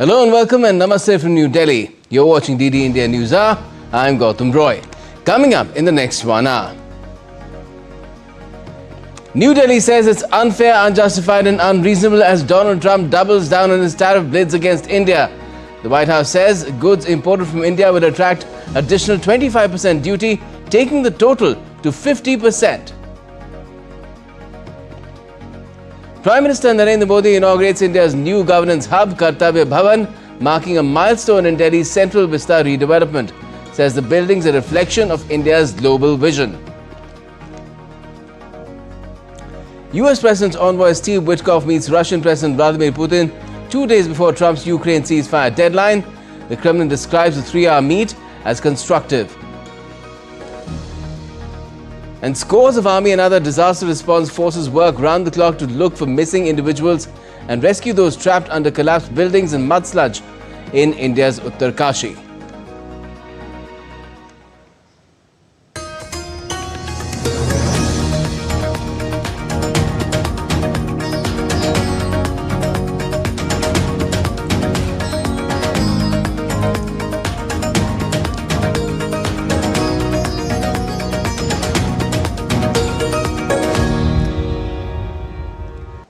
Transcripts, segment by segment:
Hello and welcome and namaste from New Delhi. You're watching DD India Newshour. I'm Gautam Roy. Coming up in the next 1 hour. New Delhi says it's unfair, unjustified and unreasonable as Donald Trump doubles down on his tariff bids against India. The White House says goods imported from India will attract additional 25% duty, taking the total to 50%. Prime Minister Narendra Modi inaugurates India's new governance hub, Kartavya Bhavan, marking a milestone in Delhi's Central Vista redevelopment. Says the building's a reflection of India's global vision. US President's envoy Steve Witkoff meets Russian President Vladimir Putin 2 days before Trump's Ukraine ceasefire deadline. The Kremlin describes the 3-hour meet as constructive. And scores of army and other disaster response forces work round the clock to look for missing individuals and rescue those trapped under collapsed buildings and mud sludge in India's Uttarkashi.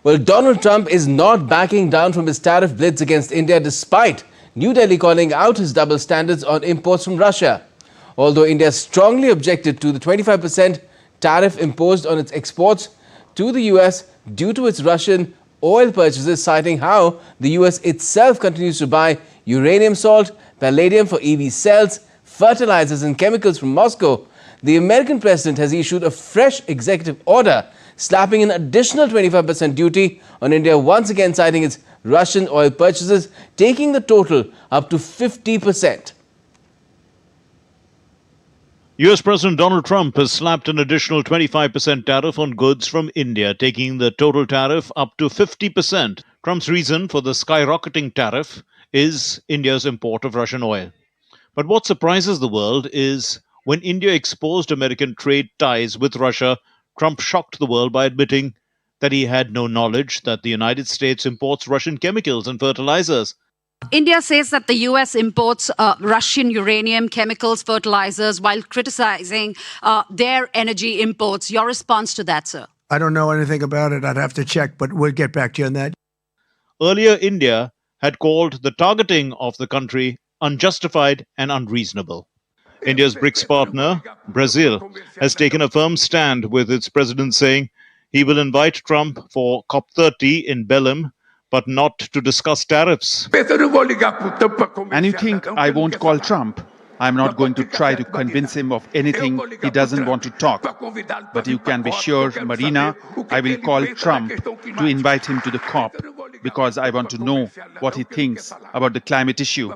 Well, Donald Trump is not backing down from his tariff bids against India despite New Delhi calling out his double standards on imports from Russia. Although India strongly objected to the 25% tariff imposed on its exports to the US due to its Russian oil purchases, citing how the US itself continues to buy uranium salt, palladium for EV cells, fertilizers and chemicals from Moscow, the American president has issued a fresh executive order slapping an additional 25% duty on India, once again citing its Russian oil purchases, taking the total up to 50%. US President Donald Trump has slapped an additional 25% tariff on goods from India, taking the total tariff up to 50%. Trump's reason for the skyrocketing tariff is India's import of Russian oil. But what surprises the world is when India exposed American trade ties with Russia, Trump shocked the world by admitting that he had no knowledge that the United States imports Russian chemicals and fertilizers. India says that the US imports Russian uranium, chemicals, fertilizers, while criticizing their energy imports. Your response to that, sir? I don't know anything about it. I'd have to check, but we'll get back to you on that. Earlier, India had called the targeting of the country unjustified and unreasonable. India's BRICS partner, Brazil, has taken a firm stand with its president saying he will invite Trump for COP30 in Belém, but not to discuss tariffs. And you think I won't call Trump? I'm not going to try to convince him of anything he doesn't want to talk. But you can be sure, Marina, I will call Trump to invite him to the COP because I want to know what he thinks about the climate issue.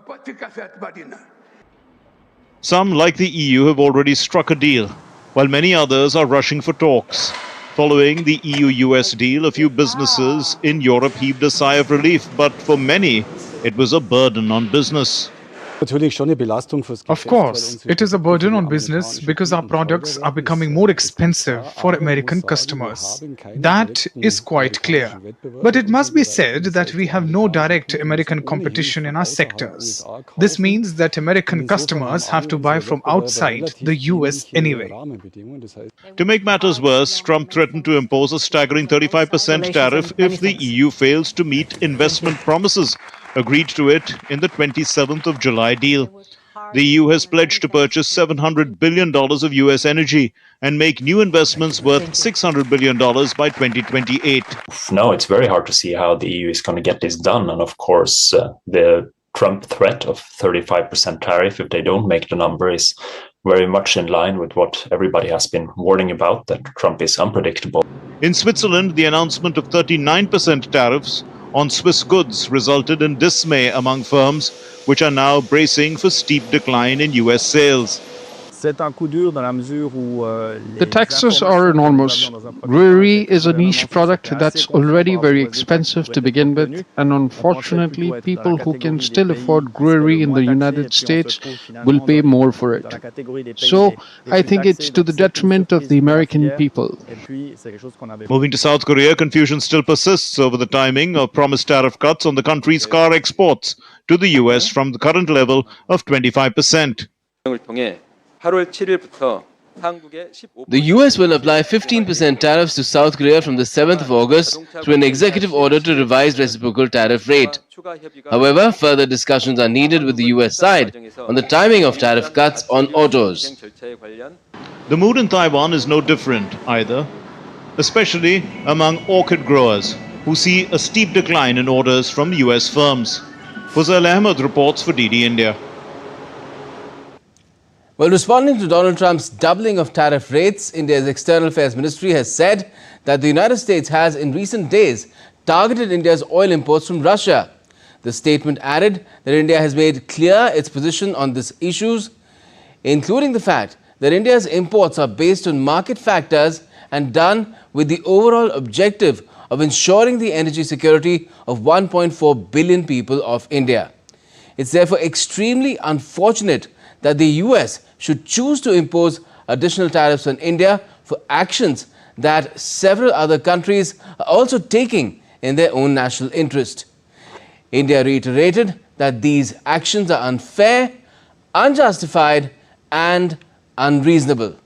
Some, like the EU, have already struck a deal, while many others are rushing for talks. Following the EU-US deal, a few businesses in Europe heaved a sigh of relief, but for many, it was a burden on business. Of course, it is a burden on business because our products are becoming more expensive for American customers. That is quite clear. But it must be said that we have no direct American competition in our sectors. This means that American customers have to buy from outside the US anyway. To make matters worse, Trump threatened to impose a staggering 35% tariff if the EU fails to meet investment promises agreed to it in the 27th of July deal. The EU has pledged to purchase $700 billion of US energy and make new investments worth $600 billion by 2028. No, it's very hard to see how the EU is going to get this done. And of course, the Trump threat of 35% tariff, if they don't make the number, is very much in line with what everybody has been warning about, that Trump is unpredictable. In Switzerland, the announcement of 39% tariffs on Swiss goods resulted in dismay among firms, which are now bracing for steep decline in US sales. The taxes are enormous. Brewery is a niche product that's already very expensive to begin with, and unfortunately, people who can still afford brewery in the United States will pay more for it. So, I think it's to the detriment of the American people. Moving to South Korea, confusion still persists over the timing of promised tariff cuts on the country's car exports to the US from the current level of 25%. The US will apply 15% tariffs to South Korea from the 7th of August through an executive order to revise reciprocal tariff rate. However, further discussions are needed with the US side on the timing of tariff cuts on autos. The mood in Taiwan is no different either, especially among orchid growers who see a steep decline in orders from US firms. Fuzail Ahmed reports for DD India. Well, responding to Donald Trump's doubling of tariff rates, India's External Affairs Ministry has said that the United States has in recent days targeted India's oil imports from Russia. The statement added that India has made clear its position on these issues, including the fact that India's imports are based on market factors and done with the overall objective of ensuring the energy security of 1.4 billion people of India. It's therefore extremely unfortunate that the US should choose to impose additional tariffs on India for actions that several other countries are also taking in their own national interest. India reiterated that these actions are unfair, unjustified, and unreasonable.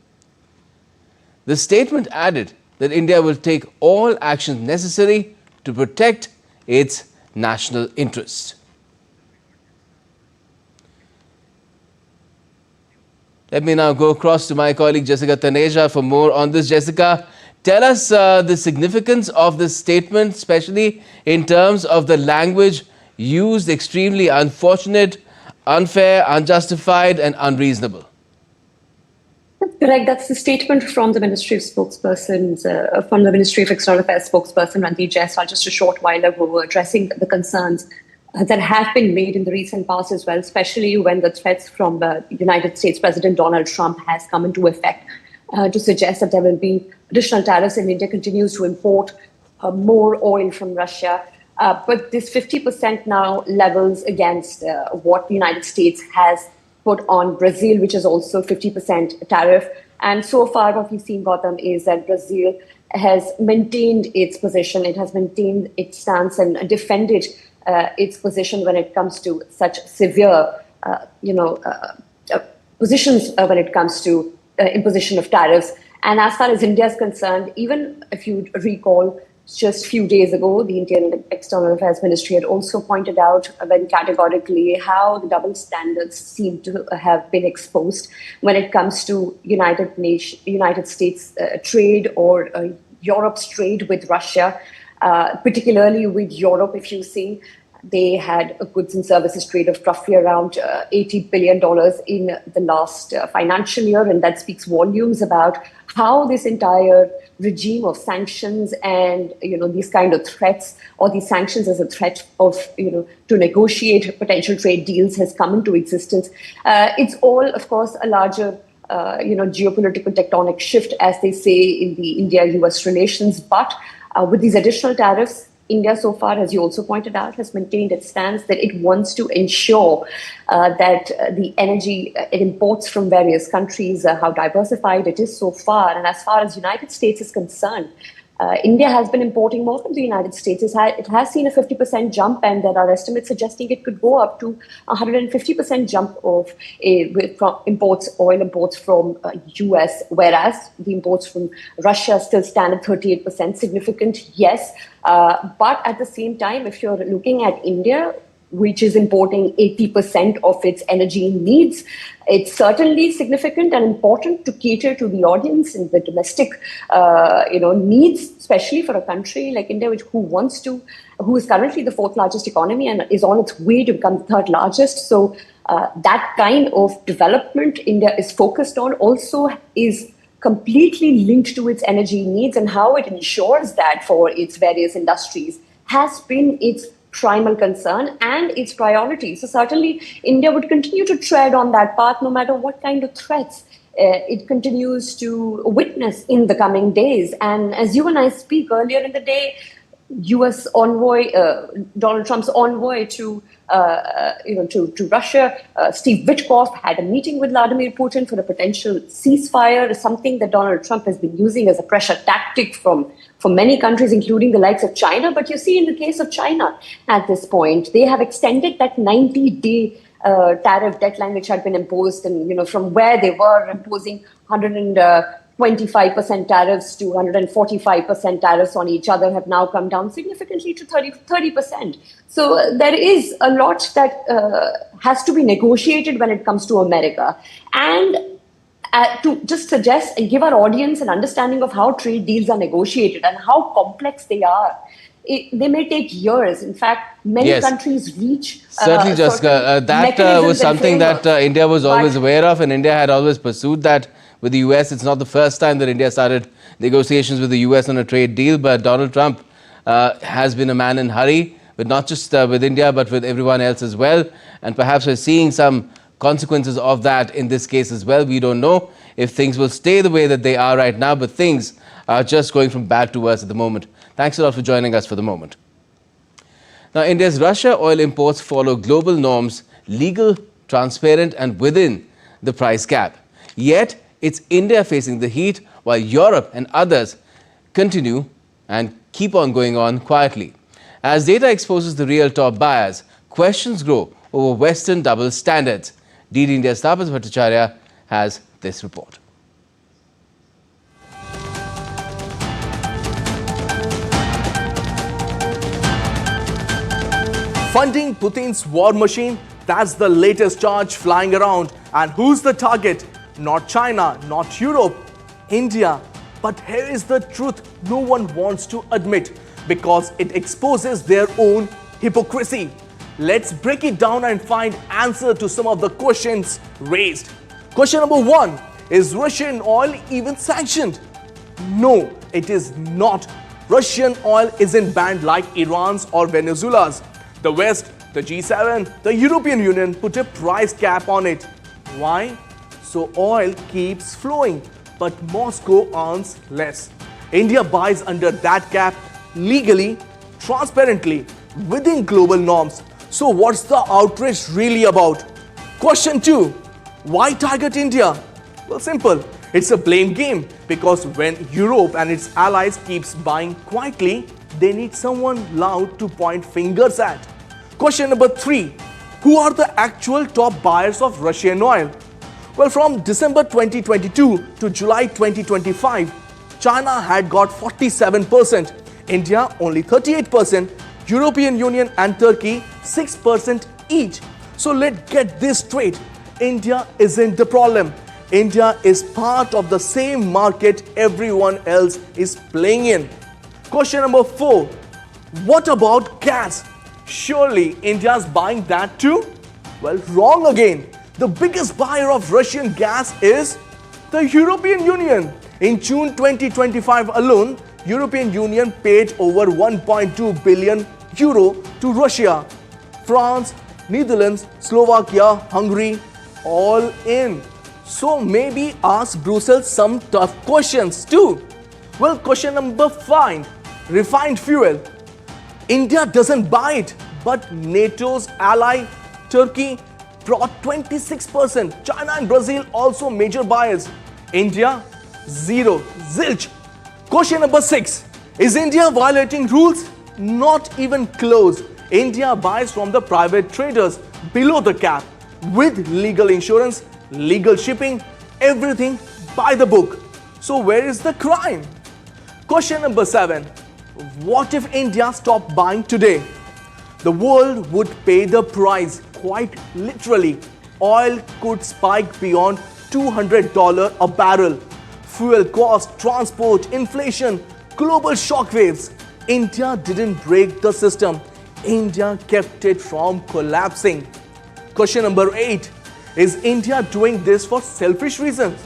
The statement added that India will take all actions necessary to protect its national interests. Let me now go across to my colleague Jessica Taneja for more on this. Jessica, tell us the significance of this statement, especially in terms of the language used: extremely unfortunate, unfair, unjustified, and unreasonable. Correct. That's the statement from the Ministry of Spokespersons, from the Ministry of External Affairs spokesperson Randeep Jaiswal just a short while ago, addressing the concerns that have been made in the recent past as well, especially when the threats from the United States President Donald Trump has come into effect to suggest that there will be additional tariffs and India continues to import more oil from Russia. But this 50% now levels against what the United States has put on Brazil, which is also 50% tariff. And so far what we've seen, Gautam, is that Brazil has maintained its position. It has maintained its stance and defended its position when it comes to such severe, positions when it comes to imposition of tariffs. And as far as India is concerned, even if you recall, just a few days ago, the Indian External Affairs Ministry had also pointed out very categorically how the double standards seem to have been exposed when it comes to United States trade or Europe's trade with Russia. Particularly with Europe, if you see, they had a goods and services trade of roughly around $80 billion in the last financial year. And that speaks volumes about how this entire regime of sanctions and, these kind of threats, or these sanctions as a threat of, to negotiate potential trade deals has come into existence. It's all, of course, a larger geopolitical tectonic shift, as they say, in the India-US relations. But with these additional tariffs, India so far, as you also pointed out, has maintained its stance that it wants to ensure that the energy it imports from various countries, how diversified it is so far. And as far as the United States is concerned, India has been importing more from the United States. It has seen a 50% jump, and there are estimates suggesting it could go up to 150% jump of oil imports from US, whereas the imports from Russia still stand at 38%. Significant, yes. But at the same time, if you're looking at India, which is importing 80% of its energy needs, it's certainly significant and important to cater to the audience and the domestic, needs, especially for a country like India, who is currently the fourth largest economy and is on its way to become the third largest. So that kind of development India is focused on also is completely linked to its energy needs, and how it ensures that for its various industries has been its primal concern and its priority. So certainly India would continue to tread on that path no matter what kind of threats it continues to witness in the coming days. And as you and I speak, earlier in the day, U.S. envoy, Donald Trump's envoy to Russia, Steve Witkoff, had a meeting with Vladimir Putin for a potential ceasefire, something that Donald Trump has been using as a pressure tactic from many countries, including the likes of China. But you see, in the case of China, at this point, they have extended that 90-day tariff deadline which had been imposed, and from where they were imposing 125% tariffs to 145% tariffs on each other, have now come down significantly to 30%. So there is a lot that has to be negotiated when it comes to America. And to just suggest and give our audience an understanding of how trade deals are negotiated and how complex they are. They may take years. In fact, many countries reach... Certainly, Jessica. That was something that India was always aware of, and India had always pursued that with the US. It's not the first time that India started negotiations with the US on a trade deal, but Donald Trump has been a man in a hurry, but not just with India, but with everyone else as well. And perhaps we're seeing some consequences of that in this case as well. We don't know if things will stay the way that they are right now, but things are just going from bad to worse at the moment. Thanks a lot for joining us for the moment. Now, India's Russia oil imports follow global norms, legal, transparent, and within the price cap. Yet, it's India facing the heat, while Europe and others continue and keep on going on quietly. As data exposes the real top buyers, questions grow over Western double standards. DD India's Tapas Bhattacharya has this report. Funding Putin's war machine, that's the latest charge flying around. And who's the target? Not China, not Europe, India. But here is the truth no one wants to admit, because it exposes their own hypocrisy. Let's break it down and find answer to some of the questions raised. Question number 1, is Russian oil even sanctioned? No, it is not. Russian oil isn't banned like Iran's or Venezuela's. The West, the G7, the European Union put a price cap on it. Why? So oil keeps flowing, but Moscow earns less. India buys under that cap legally, transparently, within global norms. So what's the outrage really about? Question 2, why target India? Well, simple. It's a blame game, because when Europe and its allies keeps buying quietly, they need someone loud to point fingers at. Question number 3, who are the actual top buyers of Russian oil? Well, from December 2022 to July 2025, China had got 47%, India only 38%, European Union and Turkey 6% each. So let's get this straight. India isn't the problem. India is part of the same market everyone else is playing in. Question number 4, what about gas? Surely India's buying that too? Well, wrong again. The biggest buyer of Russian gas is the European Union. In June 2025 alone, European Union paid over 1.2 billion euro to Russia. France, Netherlands, Slovakia, Hungary, all in. So maybe ask Brussels some tough questions too. Well, question number 5, refined fuel. India doesn't buy it, but NATO's ally Turkey brought 26%. China and Brazil also major buyers. India, zero, zilch. Question number 6, is India violating rules? Not even close. India buys from the private traders below the cap with legal insurance, legal shipping, everything by the book. So where is the crime? Question number 7, what if India stopped buying today? The world would pay the price, quite literally. Oil could spike beyond $200 a barrel. Fuel cost, transport, inflation, global shockwaves. India didn't break the system. India kept it from collapsing. Question number 8, is India doing this for selfish reasons?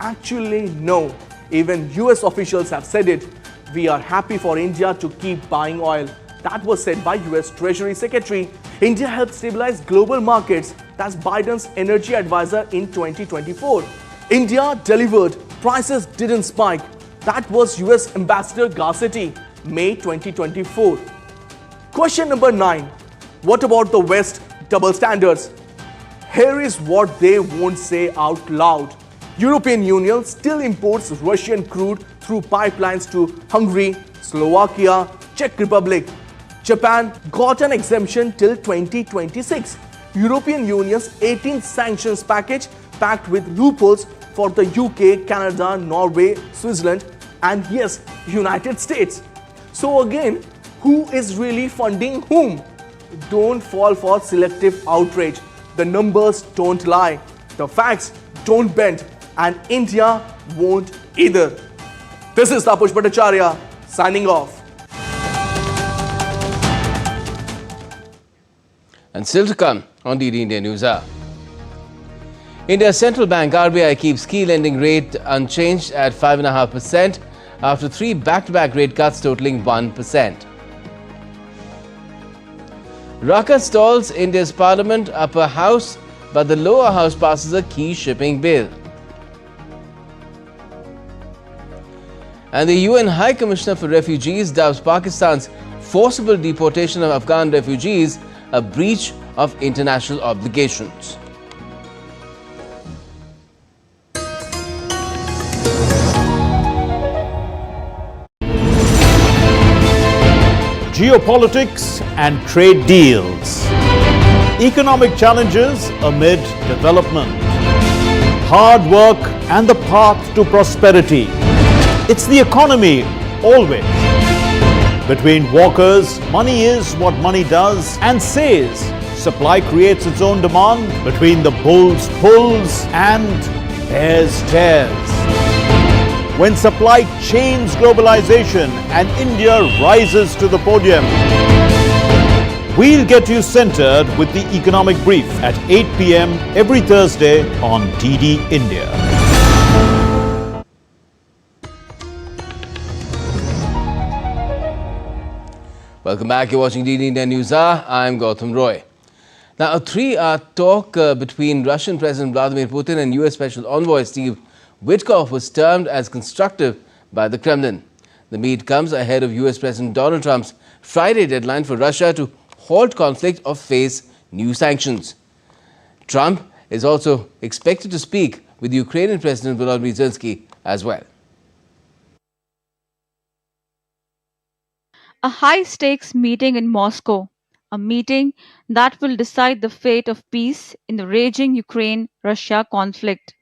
Actually, no. Even US officials have said it. We are happy for India to keep buying oil. That was said by US Treasury Secretary. India helped stabilize global markets. That's Biden's energy advisor in 2024. India delivered, prices didn't spike. That was US Ambassador Garcetti, May 2024. Question number 9. What about the West double standards? Here is what they won't say out loud. European Union still imports Russian crude through pipelines to Hungary, Slovakia, Czech Republic. Japan got an exemption till 2026. European Union's 18th sanctions package packed with loopholes for the UK, Canada, Norway, Switzerland, and yes, United States. So again, who is really funding whom? Don't fall for selective outrage. The numbers don't lie. The facts don't bend. And India won't either. This is Tapush Bhattacharya signing off. And still to come on DD India Newshour. India's central bank RBI keeps key lending rate unchanged at 5.5% after 3 back-to-back rate cuts totaling 1%. Ruckus stalls India's parliament upper house, but the lower house passes a key shipping bill. And the UN High Commissioner for Refugees dubs Pakistan's forcible deportation of Afghan refugees a breach of international obligations. Geopolitics and trade deals. Economic challenges amid development. Hard work and the path to prosperity. It's the economy, always. Between walkers, money is what money does and says. Supply creates its own demand. Between the bulls pulls and bears tears. When supply chains globalization and India rises to the podium. We'll get you centered with the economic brief at 8 p.m. every Thursday on DD India. Welcome back. You're watching DD India Newshour. I'm Gautam Roy. Now, a 3-hour talk between Russian President Vladimir Putin and US Special Envoy Steve Witkoff was termed as constructive by the Kremlin. The meet comes ahead of US President Donald Trump's Friday deadline for Russia to halt conflict or face new sanctions. Trump is also expected to speak with Ukrainian President Volodymyr Zelensky as well. A high-stakes meeting in Moscow, a meeting that will decide the fate of peace in the raging Ukraine-Russia conflict.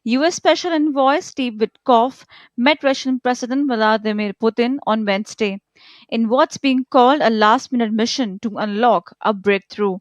US Special Envoy Steve Witkoff met Russian President Vladimir Putin on Wednesday in what's being called a last-minute mission to unlock a breakthrough.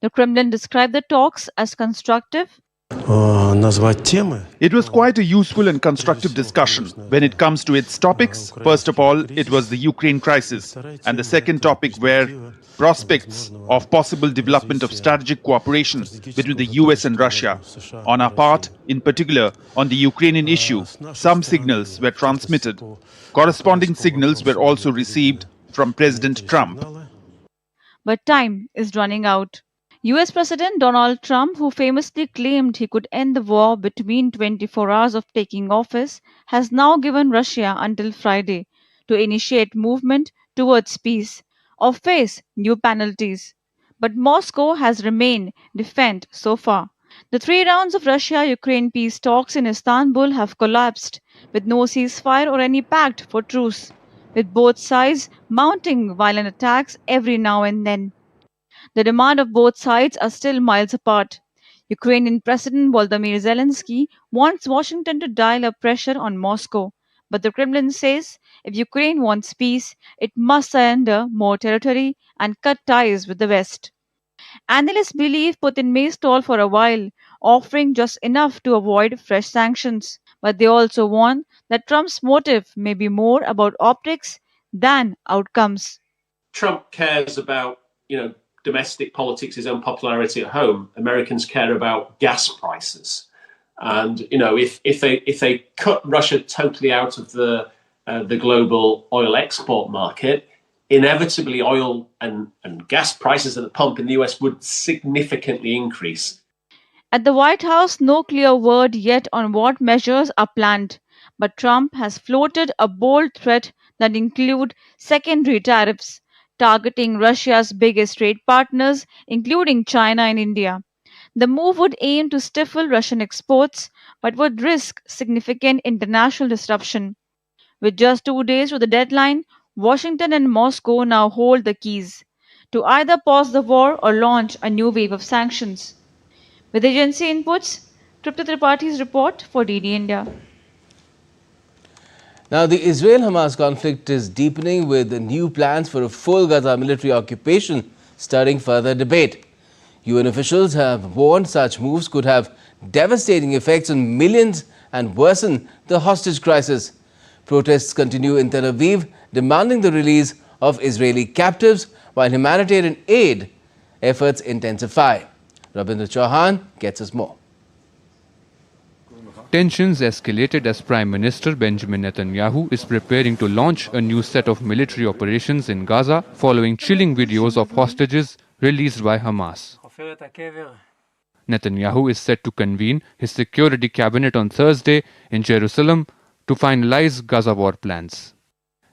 The Kremlin described the talks as constructive. It was quite a useful and constructive discussion. When it comes to its topics, first of all, it was the Ukraine crisis, and the second topic were prospects of possible development of strategic cooperation between the US and Russia. On our part, in particular, on the Ukrainian issue, some signals were transmitted. Corresponding signals were also received from President Trump. But time is running out. US President Donald Trump, who famously claimed he could end the war between 24 hours of taking office, has now given Russia until Friday to initiate movement towards peace or face new penalties. But Moscow has remained defiant so far. The 3 rounds of Russia-Ukraine peace talks in Istanbul have collapsed, with no ceasefire or any pact for truce, with both sides mounting violent attacks every now and then. The demand of both sides are still miles apart. Ukrainian President Volodymyr Zelensky wants Washington to dial up pressure on Moscow, but the Kremlin says if Ukraine wants peace, it must surrender more territory and cut ties with the West. Analysts believe Putin may stall for a while, offering just enough to avoid fresh sanctions, but they also warn that Trump's motive may be more about optics than outcomes. Trump cares about, domestic politics, his own popularity at home. Americans care about gas prices, and if they cut Russia totally out of the global oil export market, inevitably oil and gas prices at the pump in the US would significantly increase. At the White House, no clear word yet on what measures are planned, but Trump has floated a bold threat that include secondary tariffs targeting Russia's biggest trade partners, including China and India. The move would aim to stifle Russian exports, but would risk significant international disruption. With just 2 days to the deadline, Washington and Moscow now hold the keys to either pause the war or launch a new wave of sanctions. With agency inputs, Tripta Tripaঠি's report for DD India. Now, the Israel-Hamas conflict is deepening with new plans for a full Gaza military occupation stirring further debate. UN officials have warned such moves could have devastating effects on millions and worsen the hostage crisis. Protests continue in Tel Aviv, demanding the release of Israeli captives, while humanitarian aid efforts intensify. Rabindra Chauhan gets us more. Tensions escalated as Prime Minister Benjamin Netanyahu is preparing to launch a new set of military operations in Gaza following chilling videos of hostages released by Hamas. Netanyahu is set to convene his security cabinet on Thursday in Jerusalem to finalize Gaza war plans.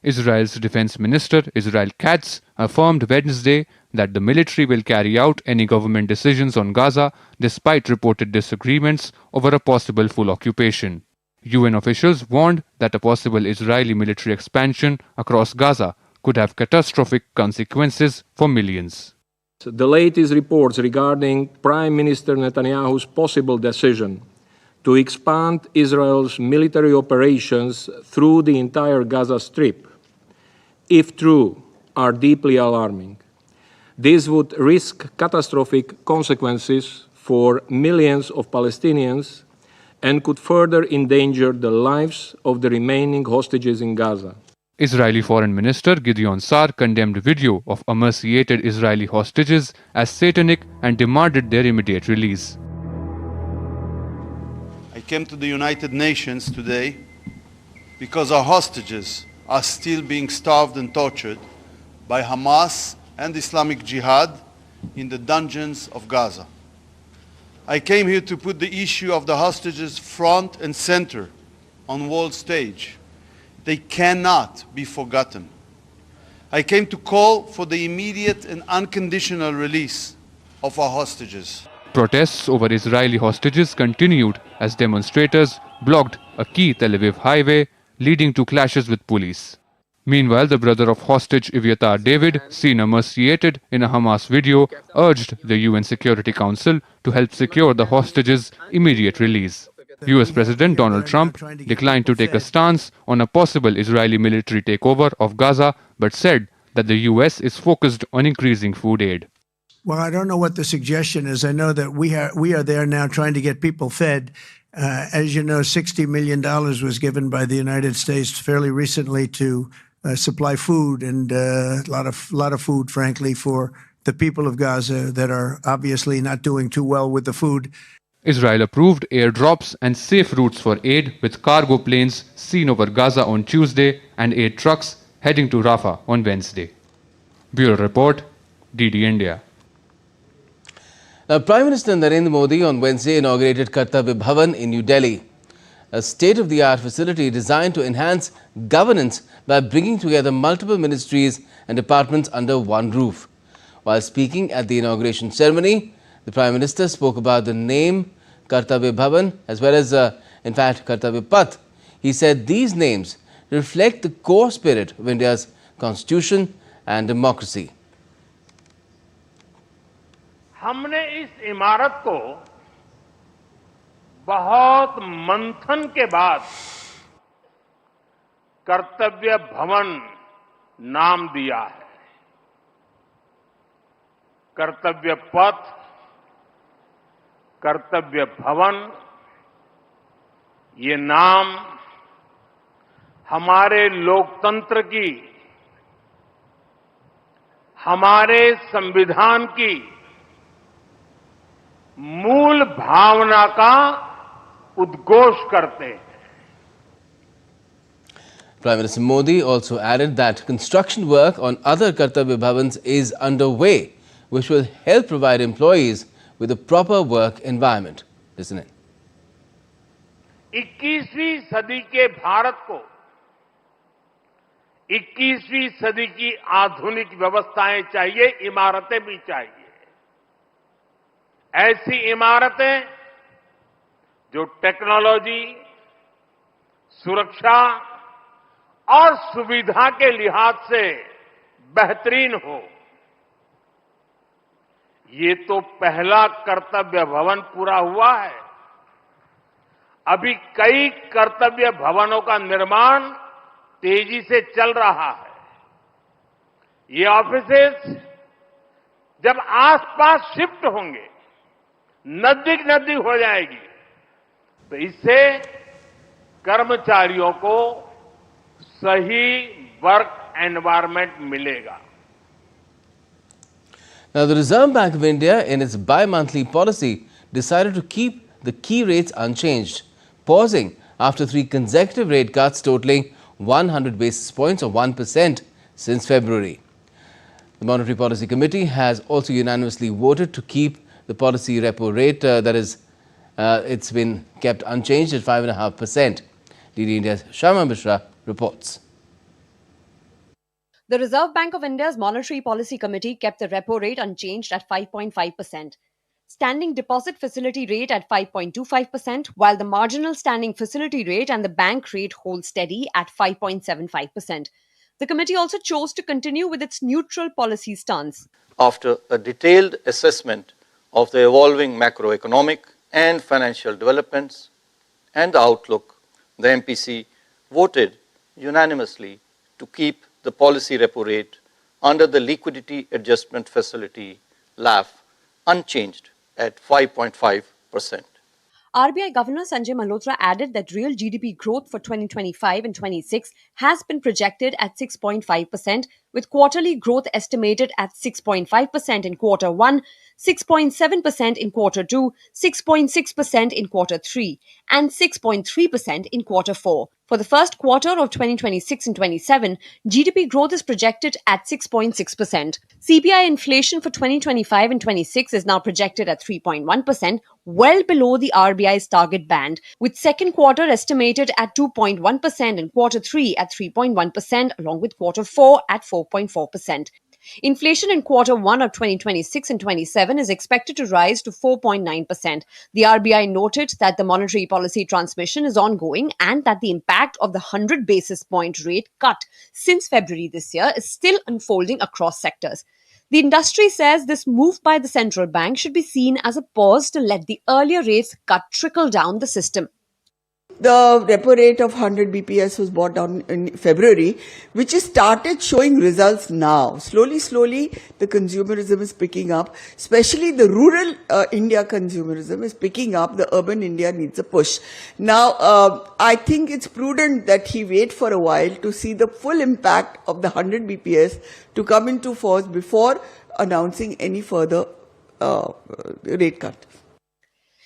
Israel's Defense Minister Israel Katz affirmed Wednesday that the military will carry out any government decisions on Gaza despite reported disagreements over a possible full occupation. UN officials warned that a possible Israeli military expansion across Gaza could have catastrophic consequences for millions. The latest reports regarding Prime Minister Netanyahu's possible decision to expand Israel's military operations through the entire Gaza Strip, if true, are deeply alarming. This would risk catastrophic consequences for millions of Palestinians and could further endanger the lives of the remaining hostages in Gaza. Israeli Foreign Minister Gideon Sa'ar condemned video of emaciated Israeli hostages as satanic and demanded their immediate release. I came to the United Nations today because our hostages are still being starved and tortured by Hamas and Islamic Jihad in the dungeons of Gaza. I came here to put the issue of the hostages front and center on world stage. They cannot be forgotten. I came to call for the immediate and unconditional release of our hostages. Protests over Israeli hostages continued as demonstrators blocked a key Tel Aviv highway, leading to clashes with police. Meanwhile, the brother of hostage Evyatar David, seen emaciated in a Hamas video, urged the UN Security Council to help secure the hostages' immediate release. US President Donald Trump declined to take a stance on a possible Israeli military takeover of Gaza, but said that the US is focused on increasing food aid. Well, I don't know what the suggestion is. I know that we are there now trying to get people fed. As you know, $60 million was given by the United States fairly recently to supply food, and a lot of food, frankly, for the people of Gaza that are obviously not doing too well with the food. Israel approved airdrops and safe routes for aid, with cargo planes seen over Gaza on Tuesday and aid trucks heading to Rafah on Wednesday. Bureau Report, DD India. Now, Prime Minister Narendra Modi on Wednesday inaugurated Kartavya Bhavan in New Delhi, a state-of-the-art facility designed to enhance governance by bringing together multiple ministries and departments under one roof. While speaking at the inauguration ceremony, the Prime Minister spoke about the name Kartavya Bhavan as well as, in fact, Kartavya Path. He said these names reflect the core spirit of India's constitution and democracy. हमने इस इमारत को बहुत मंथन के बाद कर्तव्य भवन नाम दिया है। कर्तव्य पथ, कर्तव्य भवन, ये नाम हमारे लोकतंत्र की, हमारे संविधान की मूल भावना का उद्घोष करते हैं। Prime Minister Modi also added that construction work on other Kartavya Bhavans is underway, which will help provide employees with a proper work environment. Listen in. 21वीं सदी के भारत को 21वीं सदी की आधुनिक व्यवस्थाएं चाहिए, इमारतें भी चाहिए। ऐसी इमारतें जो टेक्नोलॉजी, सुरक्षा और सुविधा के लिहाज से बेहतरीन हो। ये तो पहला कर्तव्य भवन पूरा हुआ है। अभी कई कर्तव्य भवनों का निर्माण तेजी से चल रहा है। ये ऑफिसेस जब आसपास शिफ्ट होंगे, नजदीक हो जाएगी, तो इससे कर्मचारियों को सही वर्क एनवायरनमेंट मिलेगा। Now, the Reserve Bank of India, in its bi-monthly policy, decided to keep the key rates unchanged, pausing after 3 consecutive rate cuts totaling 100 basis points or 1% since February. The Monetary Policy Committee has also unanimously voted to keep the policy repo rate, it's been kept unchanged at 5.5%. DD India's Sharma Mishra reports. The Reserve Bank of India's Monetary Policy Committee kept the repo rate unchanged at 5.5%, standing deposit facility rate at 5.25%, while the marginal standing facility rate and the bank rate hold steady at 5.75%. The committee also chose to continue with its neutral policy stance. After a detailed assessment of the evolving macroeconomic and financial developments and the outlook, the MPC voted unanimously to keep the policy repo rate under the Liquidity Adjustment Facility (LAF) unchanged at 5.5%. RBI Governor Sanjay Malhotra added that real GDP growth for 2025 and 26 has been projected at 6.5%, with quarterly growth estimated at 6.5% in quarter 1, 6.7% in quarter 2, 6.6% in quarter 3, and 6.3% in quarter 4. For the first quarter of 2026 and 27, GDP growth is projected at 6.6%. CPI inflation for 2025 and 26 is now projected at 3.1%, well below the RBI's target band, with second quarter estimated at 2.1% and quarter 3 at 3.1%, along with quarter 4 at 4.4%. Inflation in quarter 1 of 2026 and 27 is expected to rise to 4.9%. The RBI noted that the monetary policy transmission is ongoing and that the impact of the 100 basis point rate cut since February this year is still unfolding across sectors. The industry says this move by the central bank should be seen as a pause to let the earlier rates cut trickle down the system. The repo rate of 100 BPS was brought down in February, which has started showing results now. Slowly, the consumerism is picking up, especially the rural India consumerism is picking up. The urban India needs a push. Now, I think it's prudent that he wait for a while to see the full impact of the 100 BPS to come into force before announcing any further rate cut.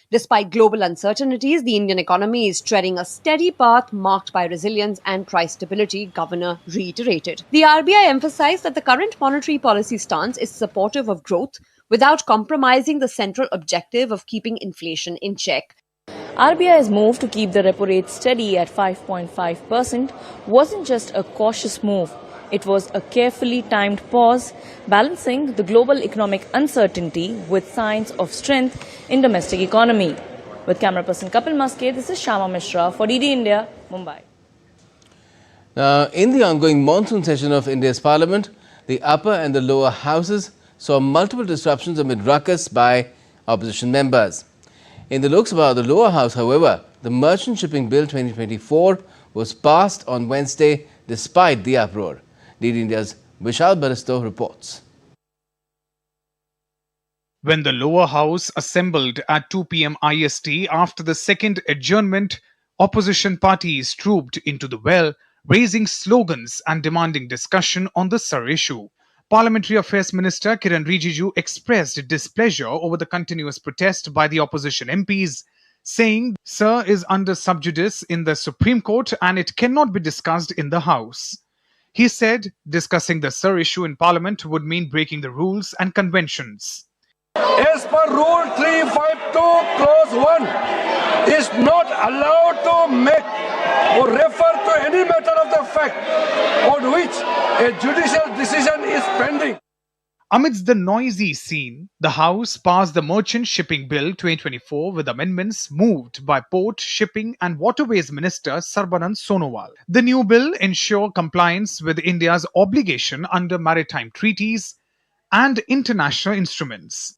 Despite global uncertainties, the Indian economy is treading a steady path marked by resilience and price stability, Governor reiterated. The RBI emphasized that the current monetary policy stance is supportive of growth without compromising the central objective of keeping inflation in check. RBI's move to keep the repo rate steady at 5.5% wasn't just a cautious move. It was a carefully timed pause, balancing the global economic uncertainty with signs of strength in domestic economy. With camera person Kapil Maske, this is Sharma Mishra for DD India, Mumbai. Now, in the ongoing monsoon session of India's parliament, the upper and the lower houses saw multiple disruptions amid ruckus by opposition members. In the Lok Sabha, the lower house, however, the Merchant Shipping Bill 2024 was passed on Wednesday despite the uproar. DD India's Vishal Baristo reports. When the lower house assembled at 2 PM IST after the second adjournment, opposition parties trooped into the well, raising slogans and demanding discussion on the SIR issue. Parliamentary Affairs Minister Kiran Rijiju expressed displeasure over the continuous protest by the opposition MPs, saying SIR is under sub judice in the Supreme Court and it cannot be discussed in the House. He said discussing the SIR issue in Parliament would mean breaking the rules and conventions. As per Rule 352, Clause 1, is not allowed to make or refer to any matter of the fact on which a judicial decision is pending. Amidst the noisy scene, the House passed the Merchant Shipping Bill 2024 with amendments moved by Port, Shipping and Waterways Minister Sarbanand Sonowal. The new bill ensures compliance with India's obligation under maritime treaties and international instruments.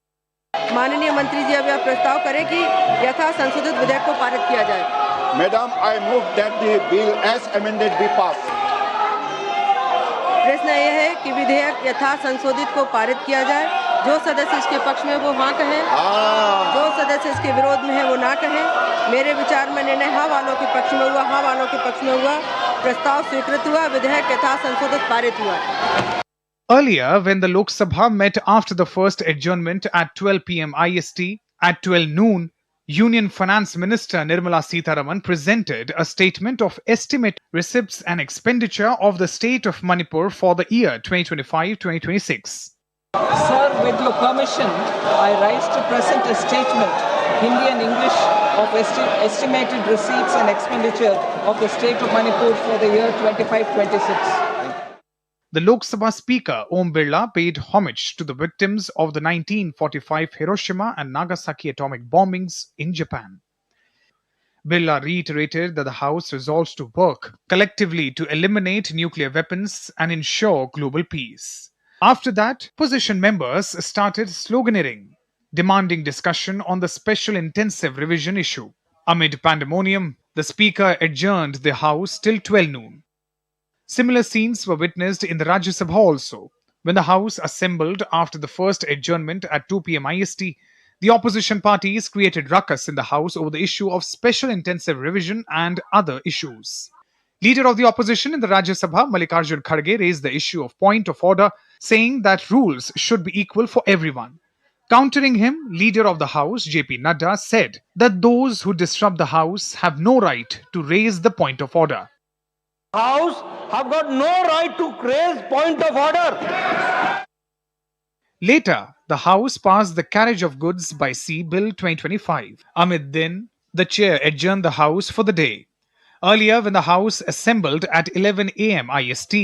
माननीय मंत्री जी अब यह प्रस्ताव करें कि यथा संशोधित विधेयक को पारित किया जाए। Madam, I move that the bill as amended be passed. प्रश्न यह है कि विधेयक यथा संशोधित को पारित किया जाए। जो सदस्य इसके पक्ष में वो हाँ कहें, जो सदस्य इसके विरोध में है वो ना कहें। मेरे विचार में निर्णय हाँ वालों के पक्ष में हुआ, हाँ वालों के पक्ष में हुआ। प्रस्ताव स्वीकृत हुआ, विधेयक यथा संशोधित पारित हुआ। Earlier, when the Lok Sabha met after the first adjournment at 12 p.m. IST, at 12 noon, Union Finance Minister Nirmala Sitharaman presented a statement of estimate receipts and expenditure of the state of Manipur for the year 2025-2026. Sir, with your permission, I rise to present a statement, Hindi and English, of estimated receipts and expenditure of the state of Manipur for the year 25-26. The Lok Sabha Speaker Om Birla paid homage to the victims of the 1945 Hiroshima and Nagasaki atomic bombings in Japan. Birla reiterated that the House resolves to work collectively to eliminate nuclear weapons and ensure global peace. After that, opposition members started sloganeering, demanding discussion on the special intensive revision issue. Amid pandemonium, the Speaker adjourned the House till 12 noon. Similar scenes were witnessed in the Rajya Sabha also. When the House assembled after the first adjournment at 2 p.m. IST, the opposition parties created ruckus in the House over the issue of special intensive revision and other issues. Leader of the opposition in the Rajya Sabha, Mallikarjun Kharge, raised the issue of point of order, saying that rules should be equal for everyone. Countering him, Leader of the House, JP Nadda, said that those who disrupt the House have no right to raise the point of order. House have got no right to raise point of order. Later, the House passed the Carriage of Goods by Sea Bill 2025. Amid then, the chair adjourned the House for the day. Earlier, when the House assembled at 11 a.m. IST,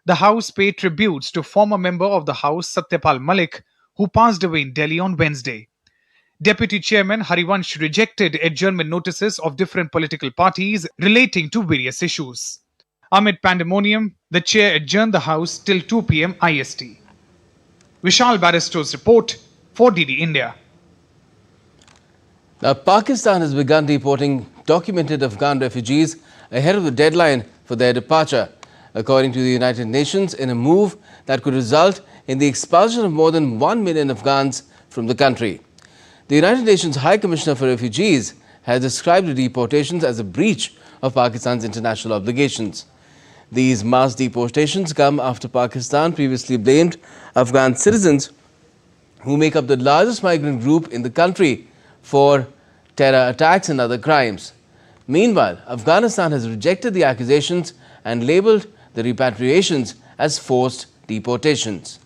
the House paid tributes to former member of the House Satyapal Malik, who passed away in Delhi on Wednesday. Deputy Chairman Harivansh rejected adjournment notices of different political parties relating to various issues. Amid pandemonium, the chair adjourned the House till 2 p.m. IST. Vishal Barristo's report for DD India. Now, Pakistan has begun deporting documented Afghan refugees ahead of the deadline for their departure, according to the United Nations, in a move that could result in the expulsion of more than 1 million Afghans from the country. The United Nations High Commissioner for Refugees has described the deportations as a breach of Pakistan's international obligations. These mass deportations come after Pakistan previously blamed Afghan citizens, who make up the largest migrant group in the country, for terror attacks and other crimes. Meanwhile, Afghanistan has rejected the accusations and labelled the repatriations as forced deportations.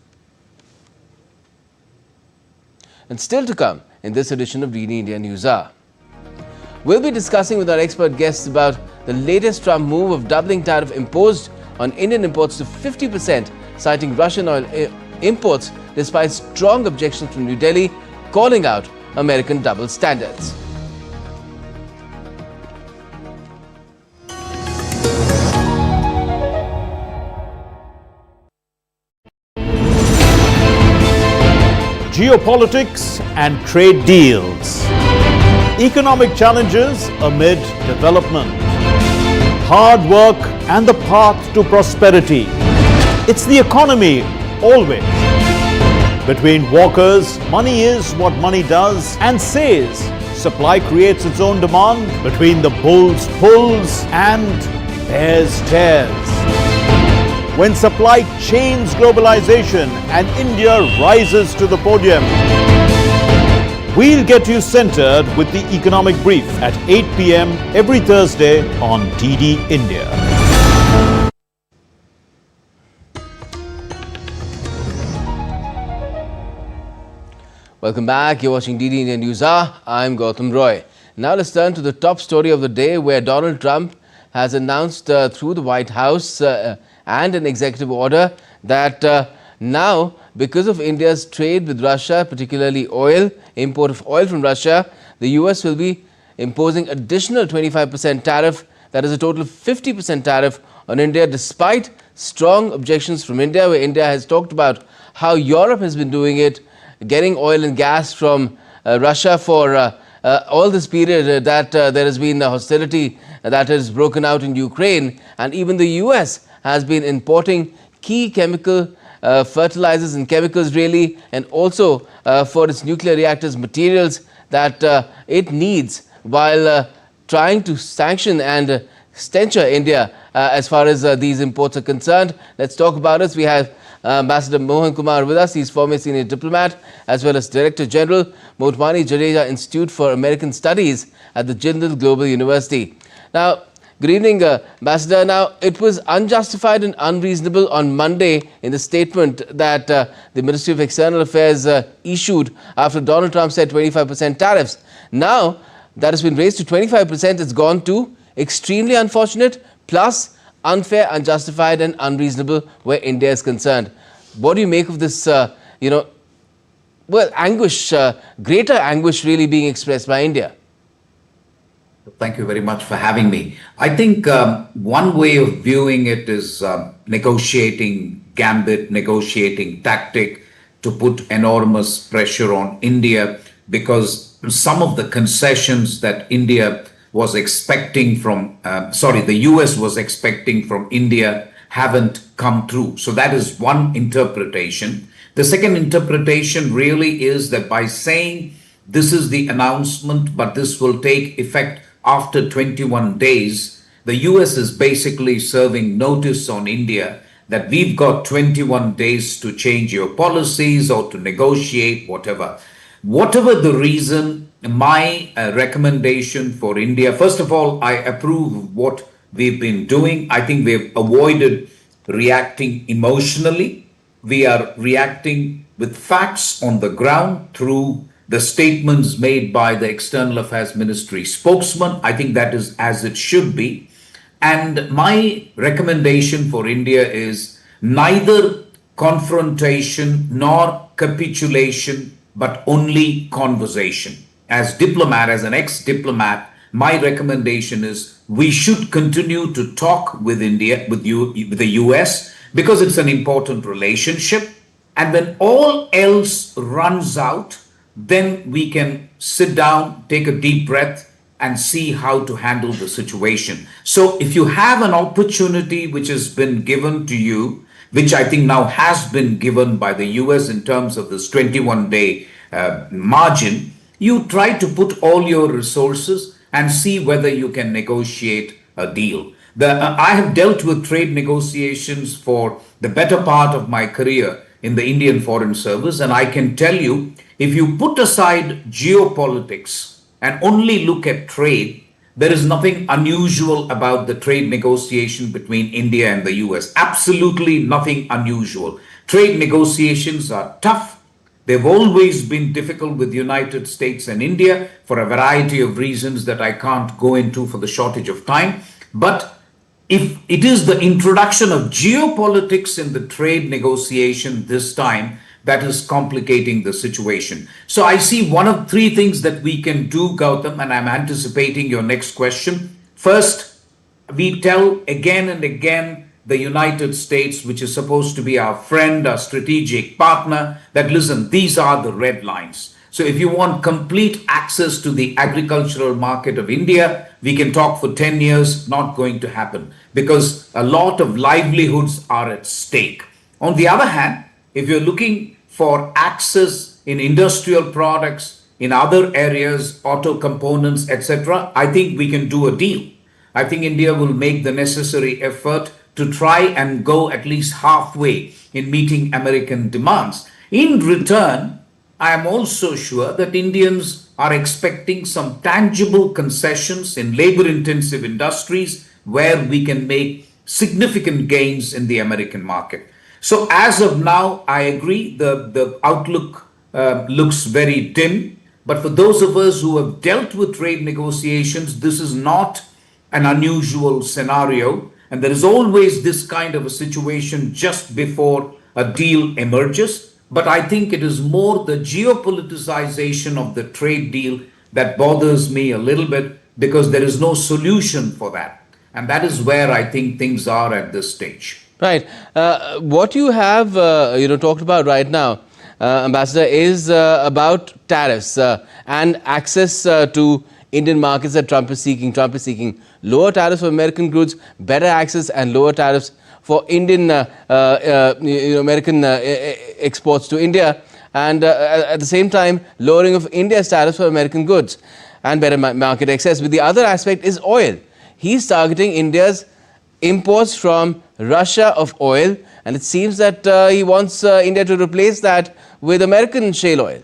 And still to come in this edition of DD India Newshour, we'll be discussing with our expert guests about the latest Trump move of doubling tariff imposed on Indian imports to 50%, citing Russian oil imports despite strong objections from New Delhi, calling out American double standards. Geopolitics and trade deals. Economic challenges amid development. Hard work and the path to prosperity. It's the economy always. Between walkers, money is what money does and says. Supply creates its own demand. Between the bulls pulls and bears tears. When supply chains globalization and India rises to the podium. We'll get you centered with the Economic Brief at 8 p.m. every Thursday on DD India. Welcome back. You're watching DD India Newshour. I'm Gautam Roy. Now let's turn to the top story of the day, where Donald Trump has announced through the White House and an executive order that now, because of India's trade with Russia, particularly oil, import of oil from Russia, the US will be imposing additional 25% tariff, that is a total of 50% tariff on India, despite strong objections from India, where India has talked about how Europe has been doing it, getting oil and gas from Russia for all this period that there has been hostility that has broken out in Ukraine, and even the US has been importing key chemical fertilizers and chemicals really, and also for its nuclear reactors materials that it needs, while trying to sanction and censure India as far as these imports are concerned. Let's talk about this. We have Ambassador Mohan Kumar with us. He's former senior diplomat as well as Director General, Motwani Jadeja Institute for American Studies at the Jindal Global University. Now, good evening, Ambassador. Now, it was unjustified and unreasonable on Monday in the statement that the Ministry of External Affairs issued after Donald Trump said 25% tariffs. Now, that has been raised to 25%. It's gone to extremely unfortunate, plus unfair, unjustified and unreasonable where India is concerned. What do you make of this, anguish, greater anguish really being expressed by India? Thank you very much for having me. I think one way of viewing it is negotiating gambit, negotiating tactic to put enormous pressure on India, because some of the concessions that India was expecting from, the US was expecting from India haven't come through. So that is one interpretation. The second interpretation really is that by saying this is the announcement, but this will take effect after 21 days, the US is basically serving notice on India that we've got 21 days to change your policies or to negotiate, whatever. Whatever the reason, my recommendation for India, first of all, I approve of what we've been doing. I think we've avoided reacting emotionally. We are reacting with facts on the ground through the statements made by the External Affairs Ministry spokesman. I think that is as it should be. And my recommendation for India is neither confrontation nor capitulation, but only conversation. As diplomat, as an ex-diplomat, my recommendation is we should continue to talk with India, with the US, because it's an important relationship. And when all else runs out, then we can sit down, take a deep breath, and see how to handle the situation. So if you have an opportunity which has been given to you, which I think now has been given by the US in terms of this 21-day margin, you try to put all your resources and see whether you can negotiate a deal. I have dealt with trade negotiations for the better part of my career in the Indian Foreign Service, and I can tell you, if you put aside geopolitics and only look at trade, there is nothing unusual about the trade negotiation between India and the US. Absolutely nothing unusual. Trade negotiations are tough. They've always been difficult with the United States and India for a variety of reasons that I can't go into for the shortage of time. But if it is the introduction of geopolitics in the trade negotiation this time that is complicating the situation. So I see one of three things that we can do, Gautam, and I'm anticipating your next question. First, we tell again and again the United States, which is supposed to be our friend, our strategic partner, that listen, these are the red lines. So if you want complete access to the agricultural market of India, we can talk for 10 years, not going to happen, because a lot of livelihoods are at stake. On the other hand, if you're looking for access in industrial products, in other areas, auto components, etc., I think we can do a deal. I think India will make the necessary effort to try and go at least halfway in meeting American demands. In return, I am also sure that Indians are expecting some tangible concessions in labor-intensive industries where we can make significant gains in the American market. So as of now, I agree, the outlook looks very dim. But for those of us who have dealt with trade negotiations, this is not an unusual scenario. And there is always this kind of a situation just before a deal emerges. But I think it is more the geopoliticization of the trade deal that bothers me a little bit, because there is no solution for that. And that is where I think things are at this stage. Right. What you have talked about right now, Ambassador, is about tariffs and access to Indian markets that Trump is seeking. Trump is seeking lower tariffs for American goods, better access and lower tariffs for Indian American exports to India, and at the same time lowering of India's tariffs for American goods and better market access. But the other aspect is oil. He's targeting India's imports from Russia of oil, and it seems that he wants India to replace that with American shale oil.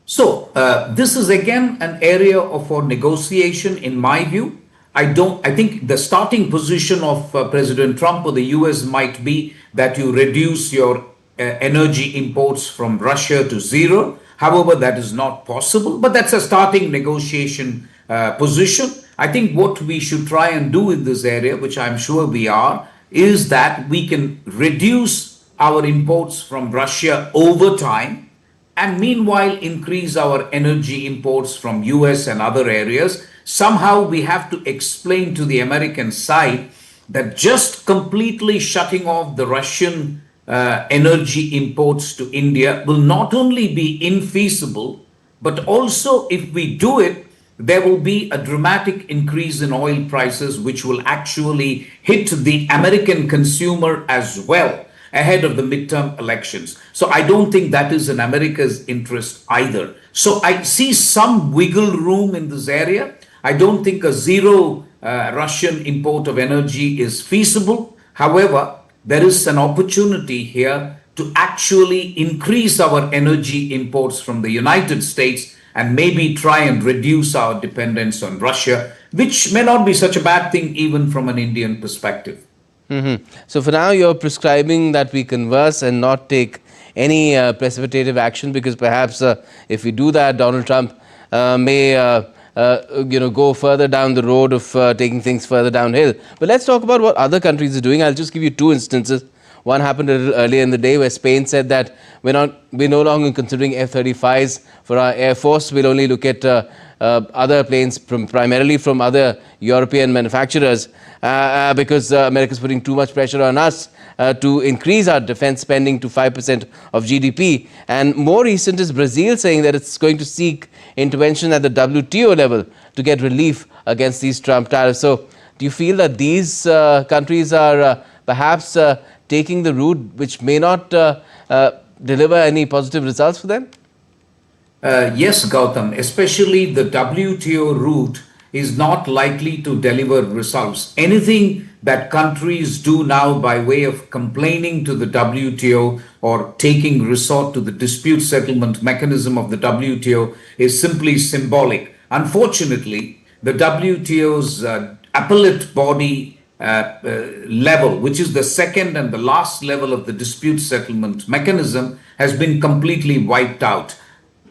So this is again an area for negotiation, in my view. I think the starting position of President Trump or the US might be that you reduce your energy imports from Russia to zero. However, that is not possible, but that's a starting negotiation position. I think what we should try and do in this area, which I'm sure we are, is that we can reduce our imports from Russia over time, and meanwhile increase our energy imports from US and other areas. Somehow we have to explain to the American side that just completely shutting off the Russian energy imports to India will not only be infeasible, but also if we do it, there will be a dramatic increase in oil prices, which will actually hit the American consumer as well ahead of the midterm elections. So I don't think that is in America's interest either. So I see some wiggle room in this area. I don't think a zero Russian import of energy is feasible. However, there is an opportunity here to actually increase our energy imports from the United States and maybe try and reduce our dependence on Russia, which may not be such a bad thing even from an Indian perspective. So for now, you're prescribing that we converse and not take any precipitative action, because perhaps if we do that, Donald Trump may go further down the road of taking things further downhill. But let's talk about what other countries are doing. I'll just give you two instances. One happened a little earlier in the day, where Spain said that we're no longer considering F-35s for our Air Force. We'll only look at other planes primarily from other European manufacturers because America's putting too much pressure on us to increase our defense spending to 5% of GDP. And more recent is Brazil saying that it's going to seek intervention at the WTO level to get relief against these Trump tariffs. So do you feel that these countries are perhaps taking the route which may not deliver any positive results for them? Yes, Gautam, especially the WTO route is not likely to deliver results. Anything that countries do now by way of complaining to the WTO or taking resort to the dispute settlement mechanism of the WTO is simply symbolic. Unfortunately, the WTO's appellate body level, which is the second and the last level of the dispute settlement mechanism, has been completely wiped out,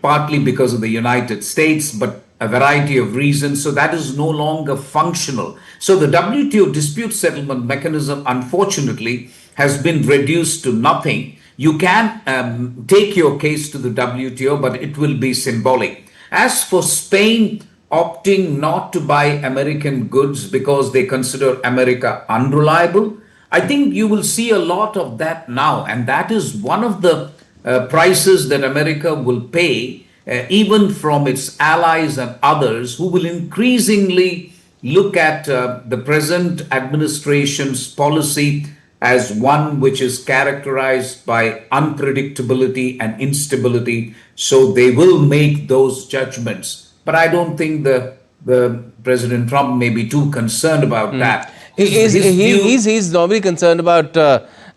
partly because of the United States, but a variety of reasons. So that is no longer functional. So the WTO dispute settlement mechanism, unfortunately, has been reduced to nothing. You can take your case to the WTO, but it will be symbolic. As for Spain opting not to buy American goods because they consider America unreliable, I think you will see a lot of that now. And that is one of the prices that America will pay, even from its allies and others who will increasingly look at the present administration's policy as one which is characterized by unpredictability and instability. So they will make those judgments. But I don't think the President Trump may be too concerned about that. He's normally concerned about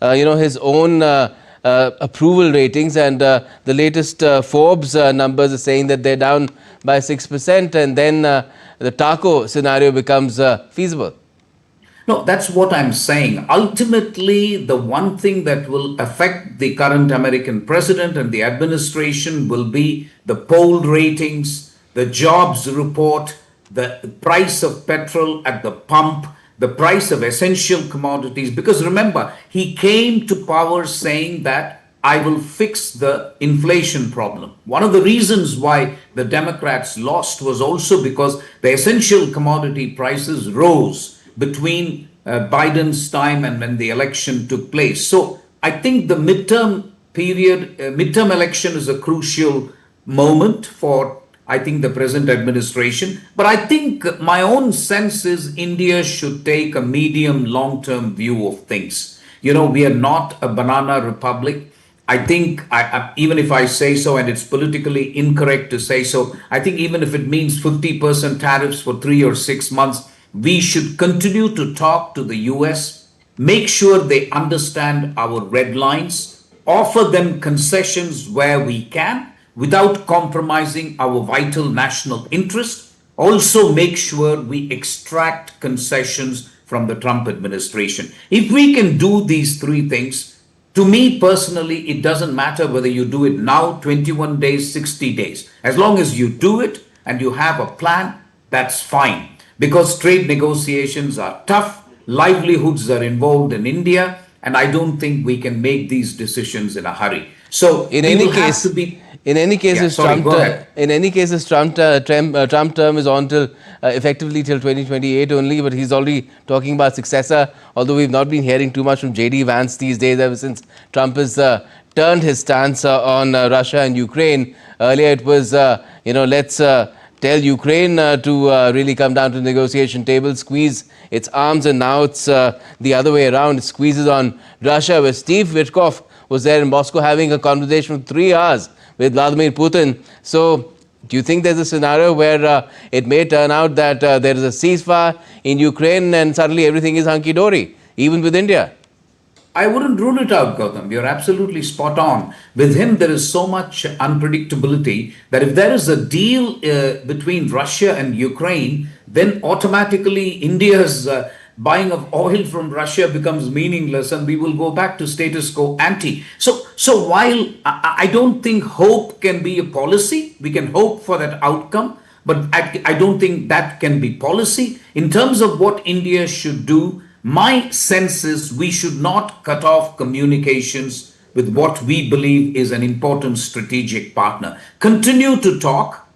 his own approval ratings, and the latest Forbes numbers are saying that they're down by 6%, and then the taco scenario becomes feasible. No, that's what I'm saying. Ultimately, the one thing that will affect the current American president and the administration will be the poll ratings, the jobs report, the price of petrol at the pump, the price of essential commodities. Because remember, he came to power saying that I will fix the inflation problem. One of the reasons why the Democrats lost was also because the essential commodity prices rose between Biden's time and when the election took place. So I think the midterm election is a crucial moment for, I think, the present administration. But I think my own sense is India should take a medium long-term view of things. You know, we are not a banana republic. I think, even if I say so, and it's politically incorrect to say so, I think even if it means 50% tariffs for 3 or 6 months, we should continue to talk to the US, make sure they understand our red lines, offer them concessions where we can without compromising our vital national interest, also make sure we extract concessions from the Trump administration. If we can do these three things, to me personally, it doesn't matter whether you do it now, 21 days, 60 days. As long as you do it and you have a plan, that's fine. Because trade negotiations are tough, livelihoods are involved in India, and I don't think we can make these decisions in a hurry. So in any case, his Trump term is on till effectively till 2028 only, but he's already talking about successor. Although we've not been hearing too much from J.D. Vance these days ever since Trump has turned his stance on Russia and Ukraine. Earlier it was, let's tell Ukraine to really come down to the negotiation table, squeeze its arms, and now it's the other way around. It squeezes on Russia, where Steve Witkoff was there in Moscow having a conversation for 3 hours with Vladimir Putin. So do you think there's a scenario where it may turn out that there is a ceasefire in Ukraine and suddenly everything is hunky-dory, even with India? I wouldn't rule it out, Gautam. You're absolutely spot on. With him, there is so much unpredictability that if there is a deal between Russia and Ukraine, then automatically India's buying of oil from Russia becomes meaningless and we will go back to status quo ante. So while I don't think hope can be a policy, we can hope for that outcome, but I don't think that can be policy. In terms of what India should do, my sense is we should not cut off communications with what we believe is an important strategic partner. Continue to talk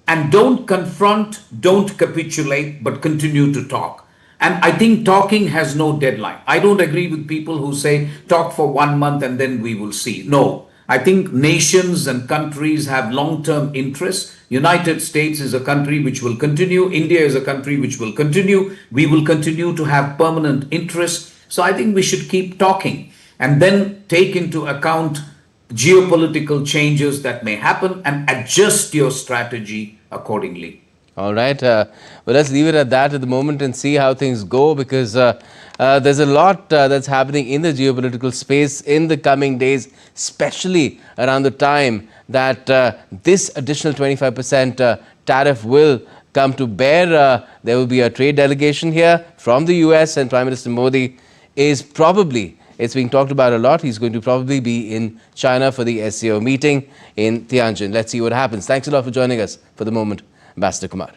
and don't confront, don't capitulate, but continue to talk. And I think talking has no deadline. I don't agree with people who say talk for 1 month and then we will see. No, I think nations and countries have long-term interests. United States is a country which will continue. India is a country which will continue. We will continue to have permanent interests. So I think we should keep talking and then take into account geopolitical changes that may happen and adjust your strategy accordingly. All right. Well, let's leave it at that at the moment and see how things go, because there's a lot that's happening in the geopolitical space in the coming days, especially around the time that this additional 25% tariff will come to bear. There will be a trade delegation here from the US, and Prime Minister Modi is probably, it's being talked about a lot, he's going to probably be in China for the SCO meeting in Tianjin. Let's see what happens. Thanks a lot for joining us for the moment, Ambassador Kumar.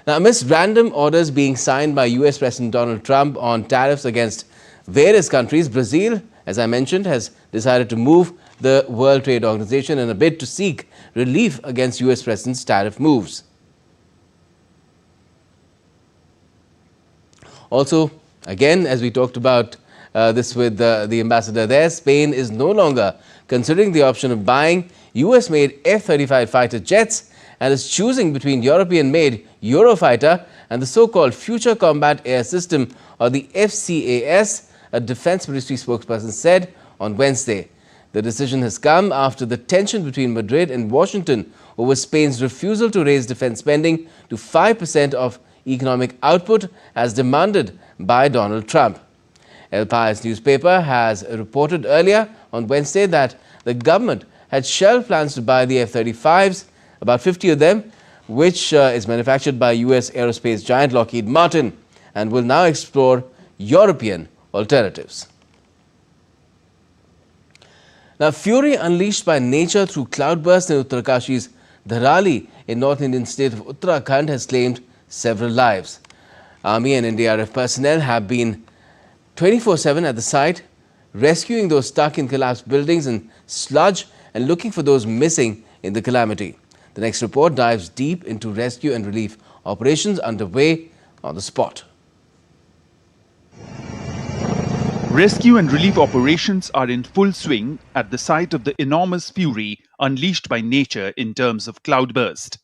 Now, amidst random orders being signed by US President Donald Trump on tariffs against various countries, Brazil, as I mentioned, has decided to move the World Trade Organization in a bid to seek relief against US President's tariff moves. Also, again, as we talked about this with the ambassador there, Spain is no longer considering the option of buying US-made F-35 fighter jets and is choosing between European-made Eurofighter and the so-called Future Combat Air System, or the FCAS, a Defense Ministry spokesperson said on Wednesday. The decision has come after the tension between Madrid and Washington over Spain's refusal to raise defense spending to 5% of economic output as demanded by Donald Trump. El País newspaper has reported earlier on Wednesday that the government had shelved plans to buy the F-35s, about 50 of them, which is manufactured by US aerospace giant Lockheed Martin. and will now explore European alternatives. Now, fury unleashed by nature through cloudbursts in Uttarkashi's Dharali in North Indian state of Uttarakhand has claimed several lives. Army and NDRF personnel have been 24/7 at the site, rescuing those stuck in collapsed buildings and sludge and looking for those missing in the calamity. The next report dives deep into rescue and relief operations underway on the spot. Rescue and relief operations are in full swing at the site of the enormous fury unleashed by nature in terms of cloudburst.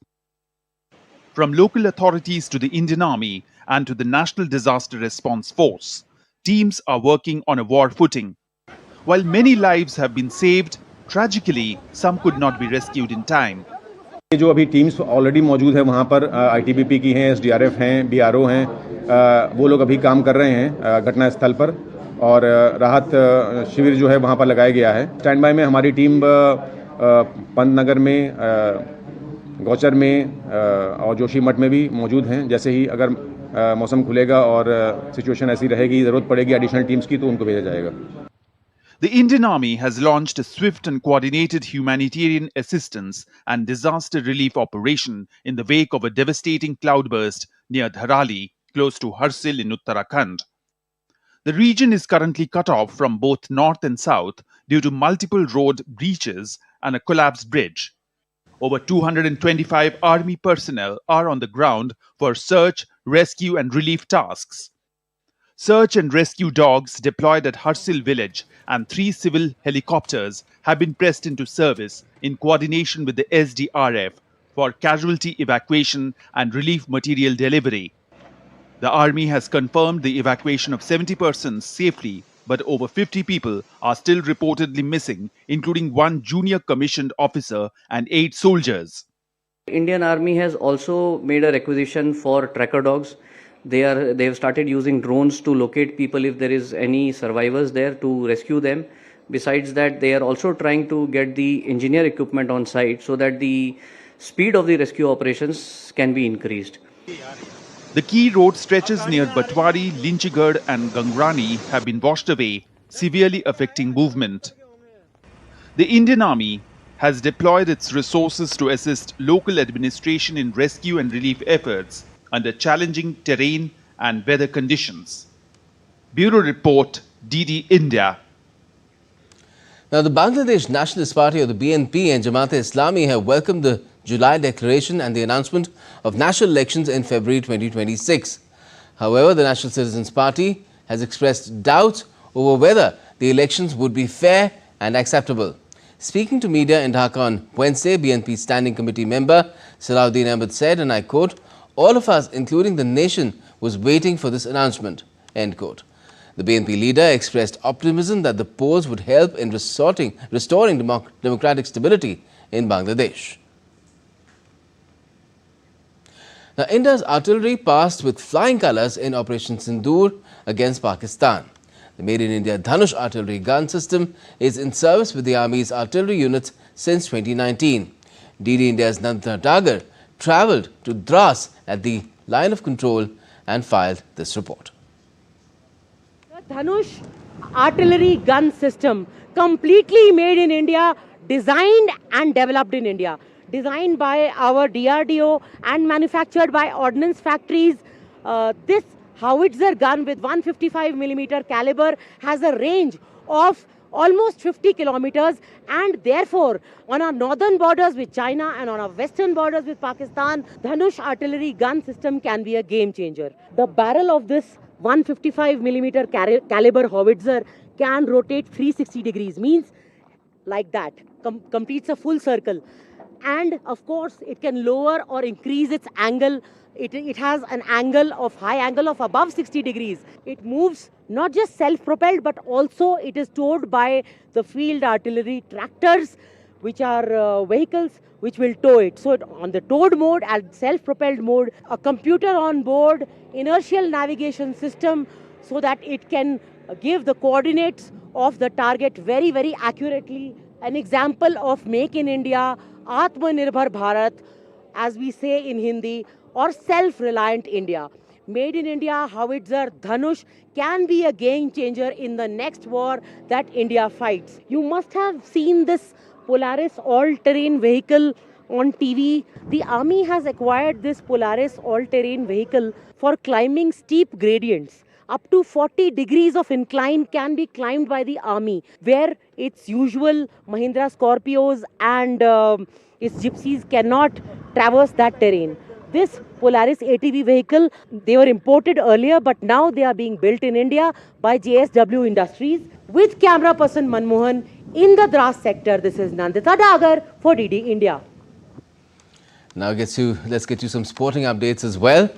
From local authorities to the Indian Army and to the National Disaster Response Force, teams are working on a war footing. While many lives have been saved, tragically, some could not be rescued in time. जो अभी teams already मौजूद है वहाँ पर ITBP की हैं, SDRF हैं, BRO हैं, वो लोग अभी काम कर रहे हैं घटना स्थल पर और राहत शिविर जो है वहाँ पर लगाया गया है। स्टैंड बाय में हमारी टीम पंतनगर में, गौचर में और जोशीमठ में भी मौजूद हैं। जैसे ही अगर मौसम खुलेगा और सिचुएशन ऐसी रहेगी, ज़रूरत पड़ेगी एडिशनल टीम्स की, तो उनको भेजा जाएगा। The Indian Army has launched a swift and coordinated humanitarian assistance and disaster relief operation in the wake of a devastating cloudburst near Dharali, close to Harsil in Uttarakhand. The region is currently cut off from both north and south due to multiple road breaches and a collapsed bridge. Over 225 army personnel are on the ground for search, rescue and relief tasks. Search and rescue dogs deployed at Harsil village and 3 civil helicopters have been pressed into service in coordination with the SDRF for casualty evacuation and relief material delivery. The army has confirmed the evacuation of 70 persons safely, but over 50 people are still reportedly missing, including 1 junior commissioned officer and 8 soldiers. Indian Army has also made a requisition for tracker dogs. They have started using drones to locate people if there is any survivors there to rescue them. Besides that, they are also trying to get the engineer equipment on site so that the speed of the rescue operations can be increased. The key road stretches near Batwari, Linchigad and Gangrani have been washed away, severely affecting movement. The Indian Army has deployed its resources to assist local administration in rescue and relief efforts under challenging terrain and weather conditions. Bureau Report, DD India. Now, the Bangladesh Nationalist Party, or the BNP, and Jamaat-e-Islami have welcomed the July declaration and the announcement of national elections in February 2026. However, the National Citizens Party has expressed doubts over whether the elections would be fair and acceptable. Speaking to media in Dhaka on Wednesday, BNP Standing Committee member Salahuddin Ahmed said, and I quote, "All of us, including the nation, was waiting for this announcement," end quote. The BNP leader expressed optimism that the polls would help in restoring democratic stability in Bangladesh. Now, India's artillery passed with flying colours in Operation Sindoor against Pakistan. The Made in India Dhanush artillery gun system is in service with the Army's artillery units since 2019. DD India's Nandana Dagar travelled to Dras at the line of control and filed this report. The Dhanush artillery gun system, completely made in India, designed and developed in India. Designed by our DRDO and manufactured by ordnance factories. This howitzer gun with 155mm caliber has a range of almost 50 kilometers, and therefore on our northern borders with China and on our western borders with Pakistan, Dhanush artillery gun system can be a game changer. The barrel of this 155mm caliber howitzer can rotate 360 degrees, means like that, completes a full circle. And of course, it can lower or increase its angle. It has an angle of high angle of above 60 degrees. It moves not just self-propelled, but also it is towed by the field artillery tractors, which are vehicles which will tow it. So on the towed mode and self-propelled mode, a computer on board, inertial navigation system, so that it can give the coordinates of the target very, very accurately. An example of Make in India, Atmanirbhar Bharat, as we say in Hindi, or self-reliant India. made in India howitzer Dhanush can be a game changer in the next war that India fights. You must have seen this Polaris all-terrain vehicle on TV. The army has acquired this Polaris all-terrain vehicle for climbing steep gradients. Up to 40 degrees of incline can be climbed by the army, where its usual Mahindra Scorpios and its gypsies cannot traverse that terrain. This Polaris ATV vehicle, they were imported earlier, but now they are being built in India by JSW Industries with camera person Manmohan in the Dras sector. This is Nandita Dagar for DD India. Now let's get you some sporting updates as well.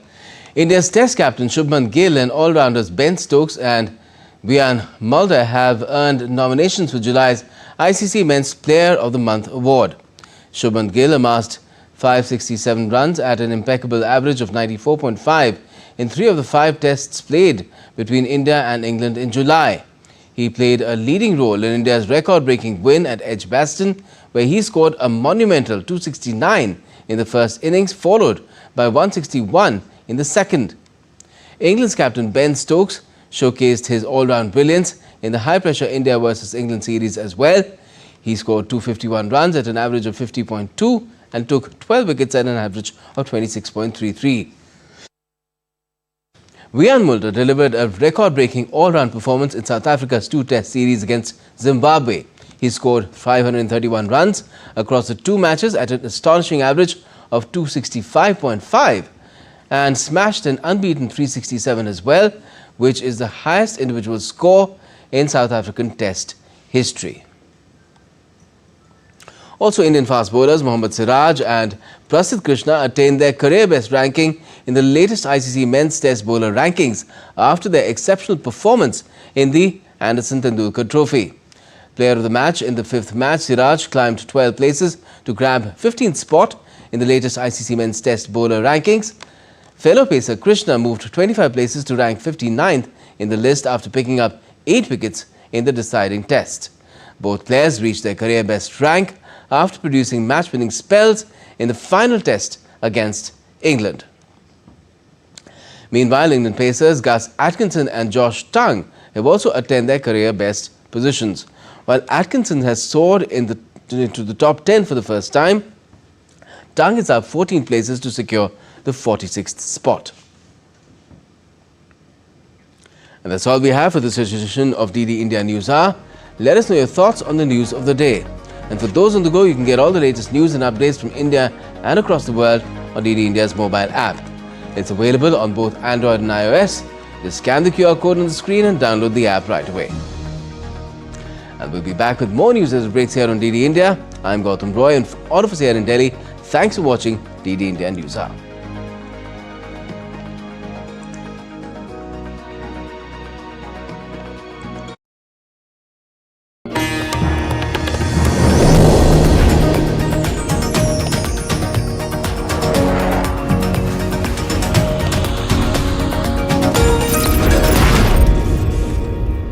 India's Test captain Shubman Gill and all-rounders Ben Stokes and Bian Mulder have earned nominations for July's ICC Men's Player of the Month award. Shubman Gill amassed 567 runs at an impeccable average of 94.5 in 3 of the 5 tests played between India and England in July. He played a leading role in India's record-breaking win at Edgbaston, where he scored a monumental 269 in the first innings, followed by 161 in the second. England's captain Ben Stokes showcased his all-round brilliance in the high-pressure India versus England series as well. He scored 251 runs at an average of 50.2 and took 12 wickets at an average of 26.33. Bian Mulder delivered a record-breaking all-round performance in South Africa's 2-test series against Zimbabwe. He scored 531 runs across the 2 matches at an astonishing average of 265.5 and smashed an unbeaten 367 as well, which is the highest individual score in South African Test history. Also, Indian fast bowlers Mohammad Siraj and Prasidh Krishna attained their career best ranking in the latest ICC Men's Test Bowler rankings after their exceptional performance in the Anderson Tendulkar Trophy. Player of the match in the 5th match, Siraj climbed 12 places to grab 15th spot in the latest ICC Men's Test Bowler rankings. Fellow pacer Krishna moved 25 places to rank 59th in the list after picking up 8 wickets in the deciding test. Both players reached their career best rank after producing match-winning spells in the final test against England. Meanwhile, England pacers Gus Atkinson and Josh Tongue have also attained their career best positions. While Atkinson has soared into the top 10 for the first time, Tongue is up 14 places to secure the 46th spot. And that's all we have for this edition of DD India News Hour. Let us know your thoughts on the news of the day. And for those on the go, you can get all the latest news and updates from India and across the world on DD India's mobile app. It's available on both Android and iOS. Just scan the QR code on the screen and download the app right away. And we'll be back with more news as it breaks here on DD India. I'm Gautam Roy, and for all of us here in Delhi, thanks for watching DD India News Hour.